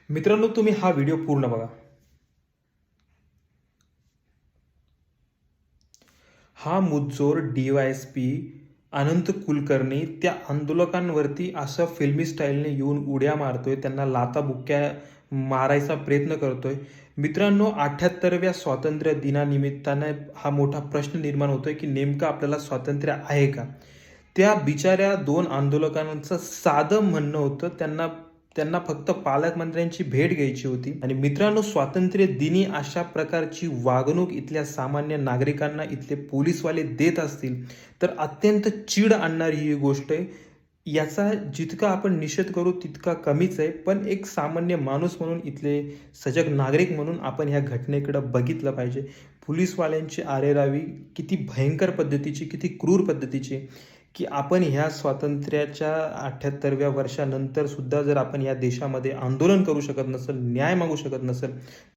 मित्रांनो, तुम्ही हा व्हिडिओ पूर्ण बघा. हा मुजोर डी-वाय-एस-पी अनंत कुलकर्णी त्या आंदोलकांवरती असं फिल्मी स्टाईलने येऊन उड्या मारतोय, त्यांना लाथाबुक्क्या मारायचा प्रयत्न करतोय. मित्रांनो, 78व्या स्वातंत्र्य दिनानिमित्तानं हा मोठा प्रश्न निर्माण होतोय, की नेमकं आपल्याला स्वातंत्र्य आहे का? त्या बिचाऱ्या 2 आंदोलकांचं साधं म्हणणं होतं, त्यांना त्यांना फक्त पालकमंत्र्यांची भेट घ्यायची होती. आणि मित्रांनो, स्वातंत्र्य दिनी अशा प्रकारची वागणूक इथल्या सामान्य नागरिकांना इथले पोलिसवाले देत असतील, तर अत्यंत चीड आणणारी ही गोष्ट आहे. याचा जितका आपण निषेध करू तितका कमीच आहे. पण एक सामान्य माणूस म्हणून, इथले सजग नागरिक म्हणून आपण ह्या घटनेकडं बघितलं पाहिजे. पोलिसवाल्यांची आरेरावी किती भयंकर पद्धतीची, किती क्रूर पद्धतीची, की आपण ह्या स्वातंत्र्याच्या 78व्या वर्षानंतर सुद्धा जर आपण या देशामध्ये आंदोलन करू शकत नसेल, न्याय मागू शकत नसेल,